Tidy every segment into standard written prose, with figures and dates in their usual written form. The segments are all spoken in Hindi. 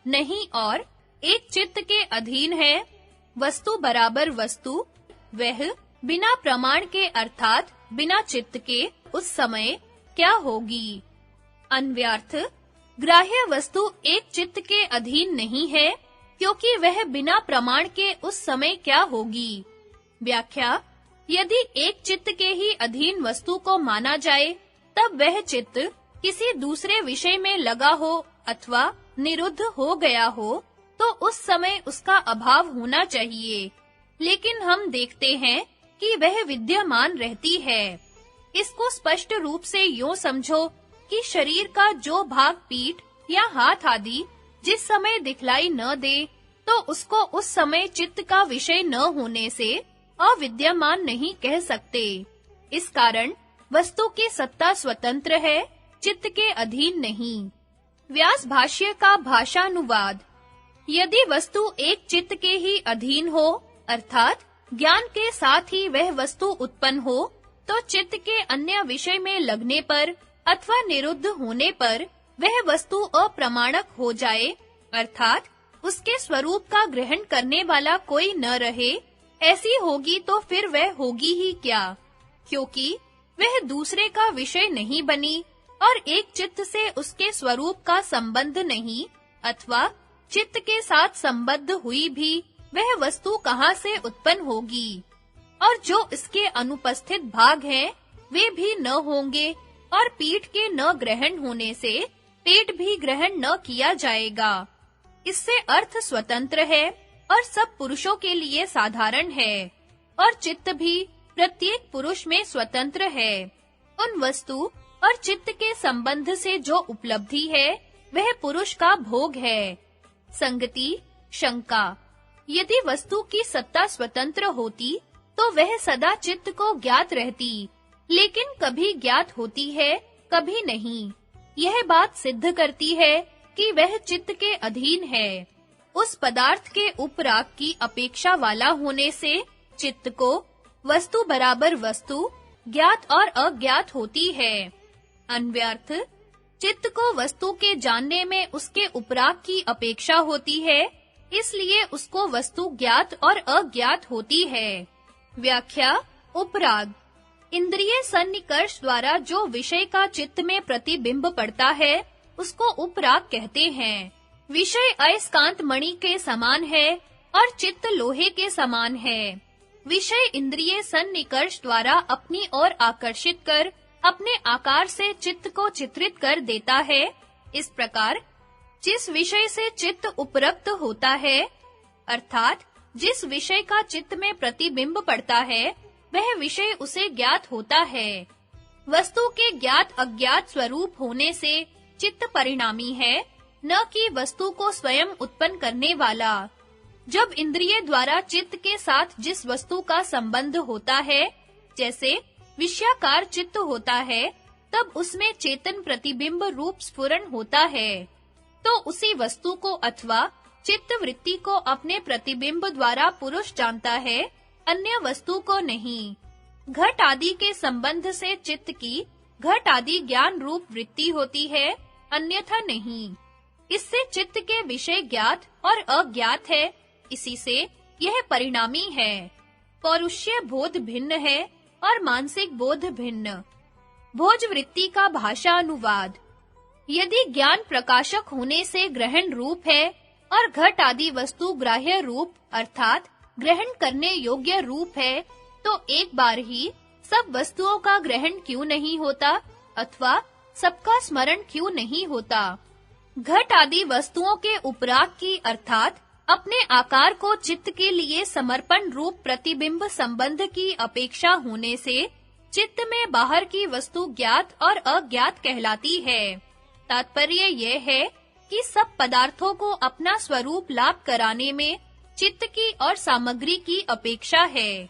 नहीं और एक चित्त के अधीन है, वस्तु बराबर वस्तु, वह बिना प्रमाण के अर्थात बिना चित्त के उस समय क्या होगी? अन्व्यार्थ, ग्राह्य वस्तु एक चित्त के अधीन नहीं है, क्योंकि वह बिना प्रमाण के उस समय क्या होगी? व्याख्या, यदि एक चित्त के ही अधीन वस्तु को माना जाए, तब वह चित्त किसी दूसरे विषय में लगा हो अथवा निरुद्ध हो गया हो, तो उस समय उसका अभाव होना चाहिए। लेकिन हम देखते हैं कि वह विद्यमान रहती है। इसको स्पष्ट रूप से यूं समझो कि शरीर का जो भाग पीठ या हाथ आदि जिस समय दिखलाई न दे, तो उसको उस समय चित्त का विषय न होने से अविद्यमान नहीं कह सकते। इस कारण वस्तु की सत्ता स्वतंत्र है, चित्त के अधीन नहीं। व्यास भाष्य का भाषानुवाद। यदि वस्तु एक चित्त के ही अधीन हो, अर्थात ज्ञान के साथ ही वह वस्तु उत्पन्न हो, तो चित्त के अन्य विषय में लगने पर अथवा निरुद्ध होने पर वह वस्तु अप्रमाणक हो जाए, अर्थात उसके स्वरूप का ग्रहण करने वाला कोई न रहे। ऐसी होगी तो फिर वह होगी ही क्या? क्योंकि वह दूसरे का विषय नहीं बनी और एक चित्त से उसके स्वरूप का संबंध नहीं, अथवा चित्त के साथ संबद्ध हुई भी वह वस्तु कहाँ से उत्पन्न होगी? और जो इसके अनुपस्थित भाग हैं, वे भी न होंगे और पीठ के न ग्रहण होने से पेट भी ग्रहण न किया जाएगा। इससे अर्थ स्वतंत्र है और सब पुरुषों के लिए साधारण है, और चित्त भी प्रत्येक पुरुष में स्वतंत्र है। उन वस्तु और चित्त के संबंध से जो उपलब्धि है, वह पुरुष का भोग है। संगति, शंका। यदि वस्तु की सत्ता स्वतंत्र होती, तो वह सदा चित्त को ज्ञात रहती, लेकिन कभी ज्ञात होती है, कभी नहीं। यह बात सिद्ध करती है कि वह चित्त के अधीन है। उस पदार्थ के उपराग की अपेक्षा वाला होने से चित्त को वस्तु बराबर वस्तु ज्ञात और अज्ञात होती है। अन्व्यर्थ, चित्त को वस्तु के जानने में उसके उपराग की अपेक्षा होती है, इसलिए उसको वस्तु ज्ञात और अज्ञात होती है। व्याख्या, उपराग इंद्रिय सन्निकर्ष द्वारा जो विषय का चित्त में प्रतिबिंब पड़ता है, उसको उपराग कहते हैं। विषय अयस्कांत मणि के समान है और चित्त लोहे के समान है। विषय इंद्रिय सन्निकर्ष द्वारा अपनी ओर आकर्षित कर अपने आकार से चित्त को चित्रित कर देता है। इस प्रकार जिस विषय से चित्त उपरक्त होता है, अर्थात जिस विषय का चित्त में प्रतिबिंब पड़ता है, वह विषय उसे ज्ञात होता है। वस्तु के ज्ञात अज्ञात स्वरूप होने से चित्त परिणामी है, न कि वस्तु को स्वयं उत्पन्न करने वाला। जब इंद्रिय द्वारा चित्त के साथ जिस वस्तु का संबंध होता है, जैसे विषयाकार चित्त होता है, तब उसमें चेतन प्रतिबिंब रूप स्फुरण होता है। तो उसी वस्तु को अथवा चित्त वृत्ति को अपने प्रतिबिंब द्वारा पुरुष जानता है, अन्य वस्तु को नहीं। घट आदि के संबंध से चित्त की घट आदि ज्ञान रूप वृत्ति होती है, अन्यथा नहीं। इससे चित्त के विषय ज्ञात और अज्ञात है, इसी से यह परिणामी है। पौरुष्य बोध भिन्न है और मानसिक बोध भिन्न। भोज वृत्ति का भाषा अनुवाद। यदि ज्ञान प्रकाशक होने से ग्रहण रूप है और घट आदि वस्तु ग्राह्य रूप अर्थात ग्रहण करने योग्य रूप है, तो एक बार ही सब वस्तुओं का ग्रहण क्यों नहीं होता अथवा सबका स्मरण क्यों नहीं होता? घट आदि वस्तुओं के उपराग की अर्थात अपने आकार को चित्त के लिए समर्पण रूप प्रतिबिंब संबंध की अपेक्षा होने से चित्त में बाहर की वस्तु ज्ञात और अज्ञात कहलाती है। तात्पर्य यह है कि सब पदार्थों को अपना स्वरूप लाभ कराने में चित्त की और सामग्री की अपेक्षा है।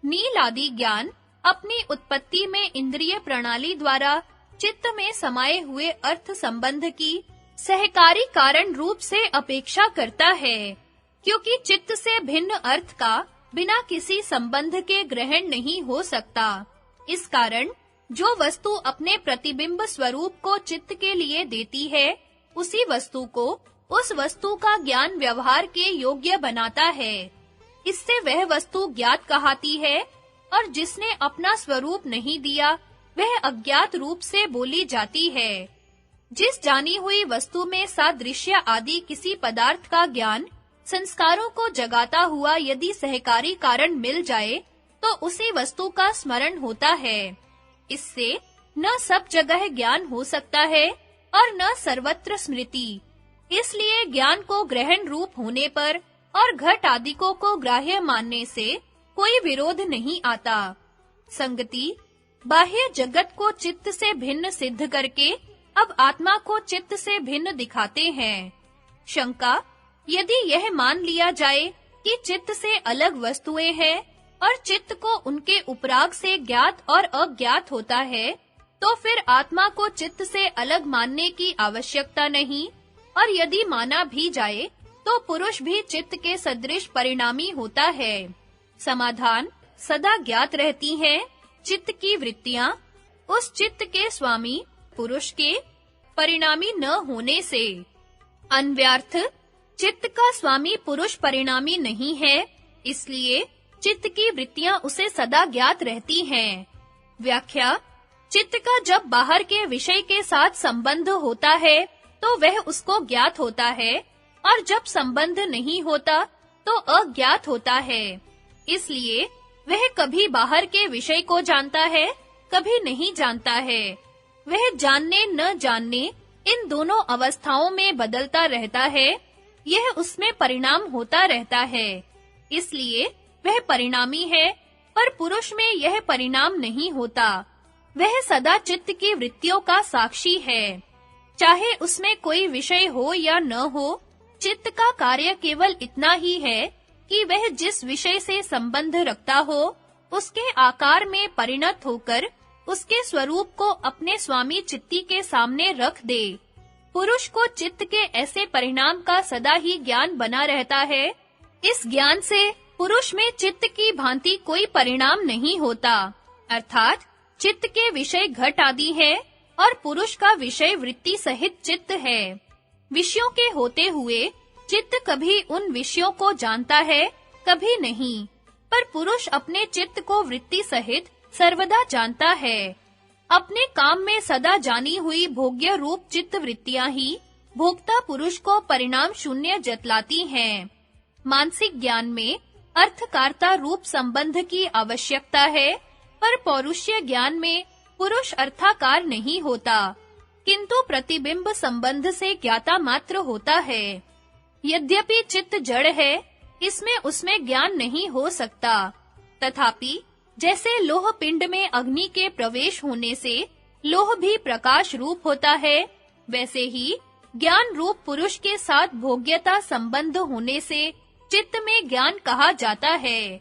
नील आदि ज्ञान अपनी उत्पत्ति में इंद्रिय प्रणाली द्वारा चित्त में समाये हुए अर्थ संबंध की सहकारी कारण रूप से अपेक्षा करता है, क्योंकि चित्त से भिन्न अर्थ का बिना किसी संबंध के ग्रहण नहीं हो सकता। इस कारण जो वस्तु अपने प्रतिबिंब स्वरूप को चित्त के लिए देती है, उसी वस्तु को उस वस्तु का ज्ञान व्यवहार के योग्य बनाता है। इससे वह वस्तु ज्ञात कहाती है और जिसने अपना स्वरूप नहीं दिया वह अज्ञात रूप से बोली जाती है। जिस जानी हुई वस्तु में सादृश्य आदि किसी पदार्थ का ज्ञान संस्कारों को जगाता हुआ यदि सहकारी कारण मिल जाए तो उसी वस्तु का स्मरण होता है। इससे न सब जगह ज्ञान हो सकता है और न सर्वत्र स्मृति। इसलिए ज्ञान को ग्रहण रूप होने पर और घट आदिकों को ग्राह्य मानने से कोई विरोध नहीं आता। संगति, बाह्य जगत को चित्त से भिन्न सिद्ध करके अब आत्मा को चित्त से भिन्न दिखाते हैं। शंका, यदि यह मान लिया जाए कि चित्त से अलग वस्तुएं हैं और चित्त को उनके उपराग से ज्ञात और अज्ञात होता है, तो फिर आत्मा को चित्त से अलग मानने की आवश्यकता नहीं, और यदि माना भी जाए तो पुरुष भी चित्त के सदृश परिणामी होता है। समाधान, सदा ज्ञात रहती हैं चित्त की वृत्तियां उस चित्त के स्वामी पुरुष के परिणामी न होने से। अन्व्यार्थ, चित्त का स्वामी पुरुष परिणामी नहीं है, इसलिए चित्त की वृत्तियां उसे सदा ज्ञात रहती हैं। व्याख्या, चित्त का जब बाहर के विषय के साथ संबंध होता है तो वह उसको ज्ञात होता है, और जब संबंध नहीं होता तो अज्ञात होता है। इसलिए वह कभी बाहर के विषय को जानता है, कभी नहीं जानता है। वह जानने न जानने इन दोनों अवस्थाओं में बदलता रहता है। यह उसमें परिणाम होता रहता है। इसलिए वह परिणामी है, पर पुरुष में यह परिणाम नहीं होता। वह सदा चित्त की वृत्तियों का साक्षी है। चाहे उसमें कोई विषय हो या न हो, चित्त का कार्य केवल इतना ही है कि वह जिस विषय से संबंध रखता हो, उसके आकार में परिणत होकर उसके स्वरूप को अपने स्वामी चित्ती के सामने रख दे। पुरुष को चित्त के ऐसे परिणाम का सदा ही ज्ञान बना रहता है। इस ज्ञान से पुरुष में चित्त की भांति कोई परिणाम नहीं होता, अर्थात चित्त के विषय घट आदि है और पुरुष का विषय वृत्ति सहित चित्त है। विषयों के होते हुए चित्त कभी उन विषयों को जानता है, कभी नहीं, पर पुरुष अपने चित्त को वृत्ति सहित सर्वदा जानता है। अपने काम में सदा जानी हुई भोग्य रूप चित्त वृत्तियां ही भोक्ता पुरुष को परिणाम शून्य जतलाती हैं। मानसिक ज्ञान में अर्थकार्ता रूप संबंध की आवश्यकता है, पर पौरुष्य ज्ञान में पुरुष अर्थाकार नहीं होता, किंतु प्रतिबिंब संबंध से ज्ञाता मात्र होता है। यद्यपि चित्त जड़ है, इसमें उसमें ज्ञान नहीं हो सकता, तथापि जैसे लोह पिंड में अग्नि के प्रवेश होने से लोह भी प्रकाश रूप होता है, वैसे ही ज्ञान रूप पुरुष के साथ भोग्यता संबंध होने से चित्त में ज्ञान कहा जाता है।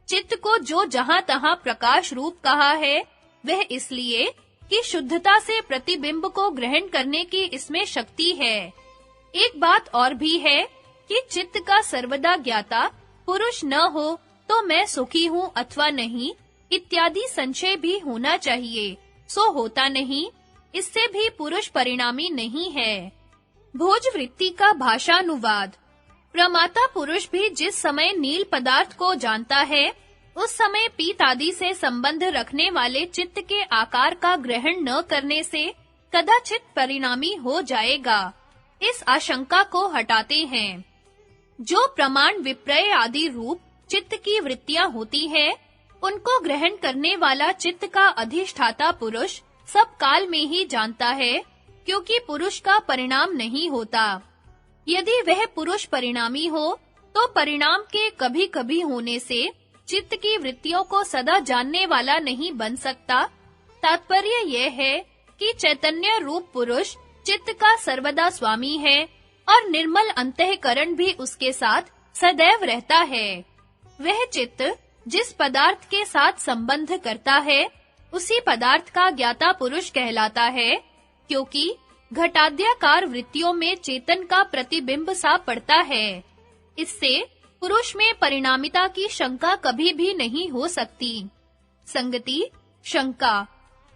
चित्त को जो जहां-तहां प्रकाश रूप कहा है, वह इसलिए कि शुद्धता से प्रतिबिंब को ग्रहण करने की इसमें शक्ति है। एक बात और भी है कि चित्त का सर्वदा ज्ञाता पुरुष न हो तो मैं सुखी हूँ अथवा नहीं इत्यादि संशय भी होना चाहिए, सो होता नहीं। इससे भी पुरुष परिणामी नहीं है। भोज वृत्ति का भाषानुवाद। प्रमाता पुरुष भी जिस समय नील पदार्थ को जानता है, उस समय पीत आदि से संबंध रखने वाले चित्त के आकार का ग्रहण न करने से कदाचित परिणामी हो जाएगा। इस आशंका को हटाते हैं। जो प्रमाण विप्रय आदि रूप चित्त की वृत्तियां होती हैं, उनको ग्रहण करने वाला चित्त का अधिष्ठाता पुरुष सब काल में ही जानता है, क्योंकि पुरुष का परिणाम नहीं होता। यदि वह पुरुष परिणामी हो, तो परिणाम के कभी-कभी होने से चित्त की वृत्तियों को सदा जानने वाला नहीं बन सकता। तात्पर्य यह है कि चैतन्य रूप पुरुष चित्त का सर्वदा स्वामी है और निर्मल अंतःकरण भी उसके साथ सदैव रहता है। वह चित्त जिस पदार्थ के साथ संबंध करता है, उसी पदार्थ का ज्ञाता पुरुष कहलाता है, क्योंकि घटाद्याकार वृत्तियों में चेतन का प्रतिबिंब सा पड़ता है। इससे पुरुष में परिणामिता की शंका कभी भी नहीं हो सकती। संगति, शंका।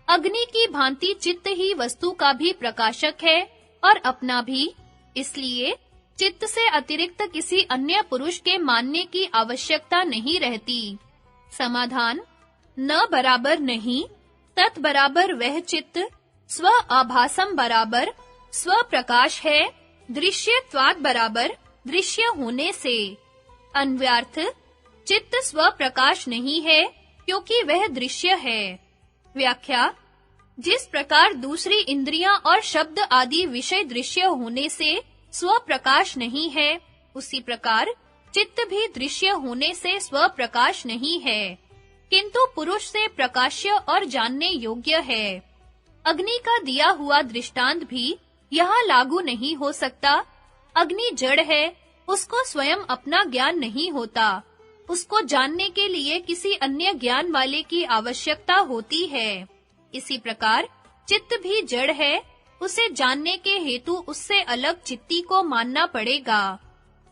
अग्नि की भांति चित्त ही वस्तु का भी प्रकाशक है और अपना भी, इसलिए चित्त से अतिरिक्त किसी अन्य पुरुष के मानने की आवश्यकता नहीं रहती। समाधान: न बराबर नहीं, तत् बराबर वह चित्त, स्व आभासम बराबर स्व प्रकाश है, दृश्यत्वात् बराबर दृश्य होने से। अन्वयार्थ: चित्त स्व प्रकाश नहीं है क्योंकि वह दृश्य है। व्याख्या: जिस प्रकार दूसरी इंद्रियां और शब्द आदि विषय दृश्य होने से स्व प्रकाश नहीं है, उसी प्रकार चित्त भी दृश्य होने से स्व प्रकाश नहीं है, किंतु पुरुष से प्रकाश्य और जानने योग्य है। अग्नि का दिया हुआ दृष्टांत भी यहाँ लागू नहीं हो सकता। अग्नि जड़ है, उसको स्वयं अपना ज्ञान नहीं होता, उसको जानने के लिए किसी अन्य ज्ञान वाले की आवश्यकता होती है। इसी प्रकार चित्त भी जड़ है, उसे जानने के हेतु उससे अलग चित्ती को मानना पड़ेगा।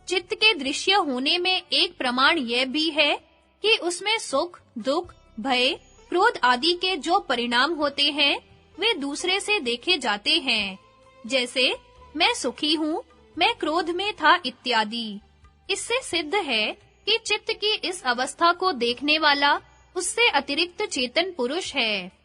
चित्त के दृश्य होने में एक प्रमाण यह भी है कि उसमें सुख, दुख, भय, क्रोध आदि के जो परिणाम होते हैं, वे दूसरे से देखे जाते हैं। जैसे मैं सुखी हूँ, मैं क्रोध में था इत्यादि। इससे सिद्ध है कि चित्त की इस अवस्था को देखने वाला उससे अतिरिक्त चेतन पुरुष है।